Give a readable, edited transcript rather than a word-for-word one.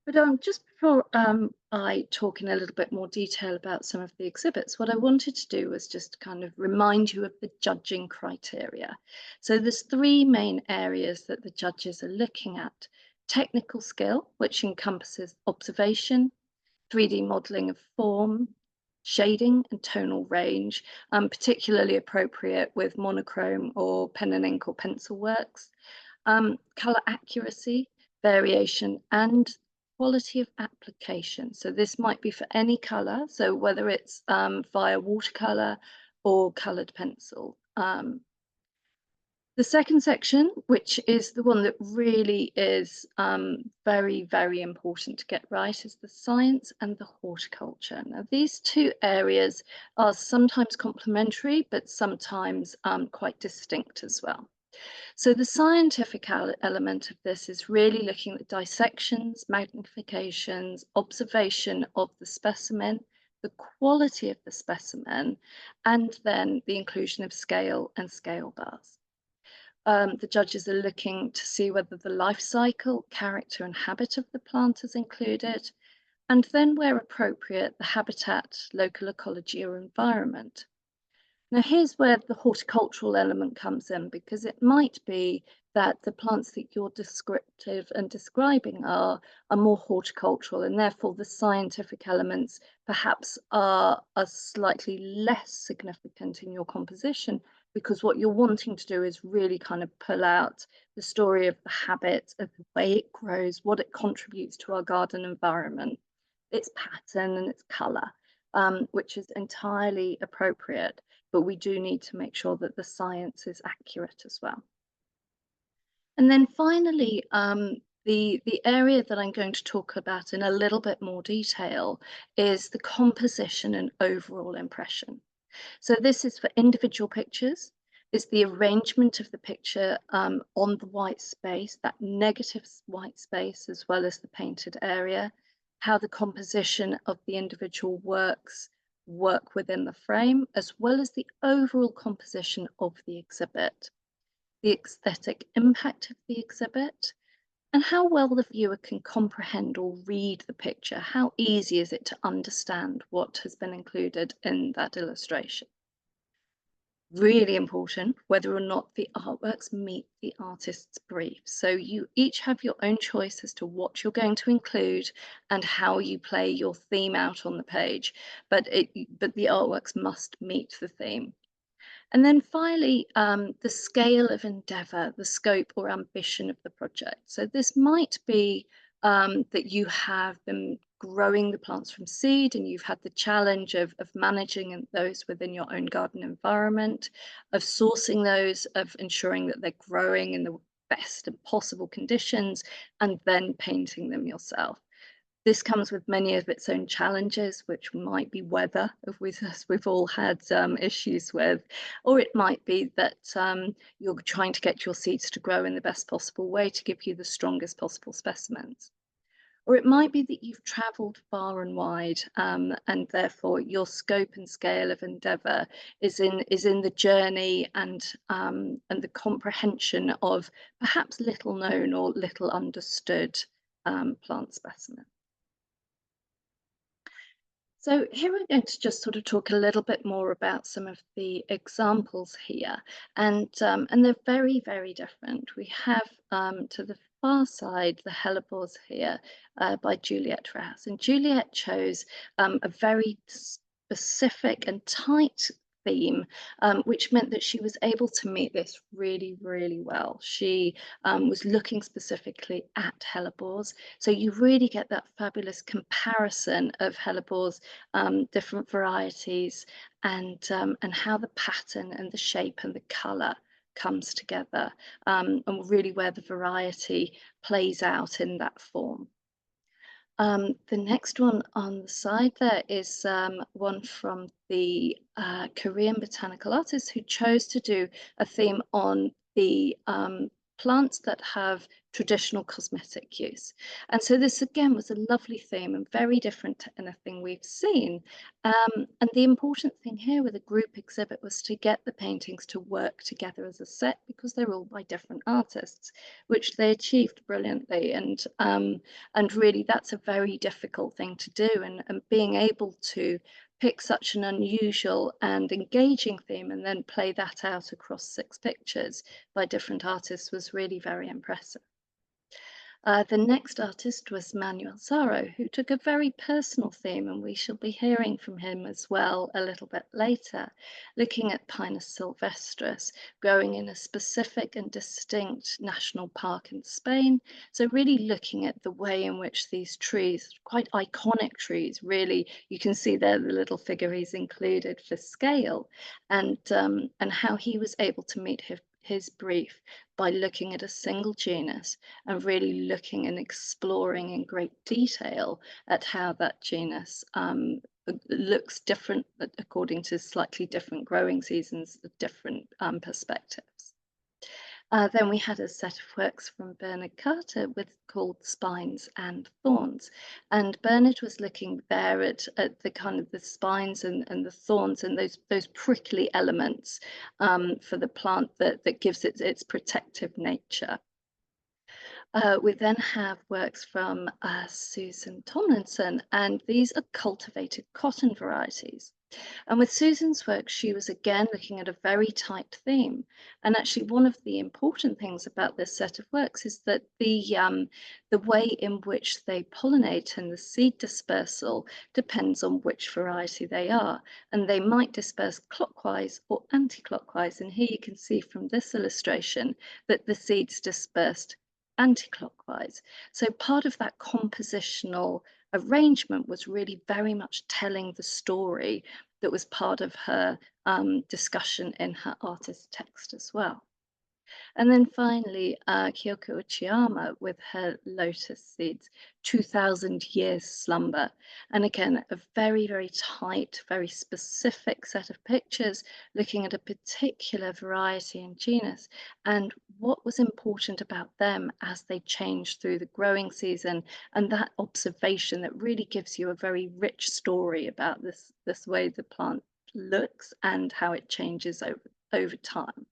But just before I talk in a little bit more detail about some of the exhibits, what I wanted to do was just kind of remind you of the judging criteria. So there's three main areas that the judges are looking at: technical skill, which encompasses observation, 3D modeling of form, shading and tonal range, particularly appropriate with monochrome or pen and ink or pencil works, color accuracy, variation, and quality of application. So this might be for any color, so whether it's via watercolor or colored pencil. The second section, which is the one that really is very, very important to get right, is the science and the horticulture. Now, these two areas are sometimes complementary, but sometimes quite distinct as well. So the scientific element of this is really looking at dissections, magnifications, observation of the specimen, the quality of the specimen, and then the inclusion of scale and scale bars. The judges are looking to see whether the life cycle, character, and habit of the plant is included, and then, where appropriate, the habitat, local ecology, or environment. Now, here's where the horticultural element comes in, because it might be that the plants that you're descriptive and describing are more horticultural, and therefore the scientific elements perhaps are slightly less significant in your composition, because what you're wanting to do is really kind of pull out the story of the habit, of the way it grows, what it contributes to our garden environment, its pattern and its colour, which is entirely appropriate. But we do need to make sure that the science is accurate as well. And then finally, the area that I'm going to talk about in a little bit more detail is the composition and overall impression. So this is for individual pictures. It's the arrangement of the picture on the white space, that negative white space, as well as the painted area, how the composition of the individual works work within the frame, as well as the overall composition of the exhibit, the aesthetic impact of the exhibit, and how well the viewer can comprehend or read the picture. How easy is it to understand what has been included in that illustration? Really important whether or not the artworks meet the artist's brief. So you each have your own choice as to what you're going to include and how you play your theme out on the page, but the artworks must meet the theme. And then finally, the scale of endeavour, the scope or ambition of the project. So this might be that you have been growing the plants from seed and you've had the challenge of managing those within your own garden environment, of sourcing those, of ensuring that they're growing in the best possible conditions, and then painting them yourself. This comes with many of its own challenges, which might be weather, as we've all had issues with, or it might be that you're trying to get your seeds to grow in the best possible way to give you the strongest possible specimens. Or it might be that you've travelled far and wide, and therefore your scope and scale of endeavour is in the journey and the comprehension of perhaps little known or little understood plant specimens. So here we're going to just sort of talk a little bit more about some of the examples here, and they're very, very different. We have to the far side the hellebores here by Juliette Rouse, and Juliette chose a very specific and tight theme, which meant that she was able to meet this really, really well. She was looking specifically at hellebores, so you really get that fabulous comparison of hellebores, different varieties, and how the pattern and the shape and the colour comes together, and really where the variety plays out in that form. The next one on the side there is one from the Korean botanical artist who chose to do a theme on the plants that have traditional cosmetic use. And so this again was a lovely theme and very different to anything we've seen. And the important thing here with a group exhibit was to get the paintings to work together as a set because they're all by different artists, which they achieved brilliantly. And really that's a very difficult thing to do. And being able to pick such an unusual and engaging theme and then play that out across 6 pictures by different artists was really very impressive. The next artist was Manuel Saro, who took a very personal theme, and we shall be hearing from him as well a little bit later, looking at Pinus sylvestris growing in a specific and distinct national park in Spain. So really looking at the way in which these trees, quite iconic trees, really, you can see there the little figure he's included for scale, and how he was able to meet his brief by looking at a single genus and really looking and exploring in great detail at how that genus looks different according to slightly different growing seasons, different perspectives. Then we had a set of works from Bernard Carter called Spines and Thorns. And Bernard was looking there at the kind of the spines and the thorns and those prickly elements for the plant that gives it its protective nature. We then have works from Susan Tomlinson, and these are cultivated cotton varieties. And with Susan's work, she was again looking at a very tight theme. And actually, one of the important things about this set of works is that the way in which they pollinate and the seed dispersal depends on which variety they are. And they might disperse clockwise or anti-clockwise. And here you can see from this illustration that the seeds dispersed anti-clockwise. So part of that compositional arrangement was really very much telling the story that was part of her discussion in her artist text as well. And then finally, Kyoko Uchiyama with her lotus seeds, 2000 years slumber. And again, a very, very tight, very specific set of pictures looking at a particular variety and genus and what was important about them as they changed through the growing season, and that observation that really gives you a very rich story about this way the plant looks and how it changes over time.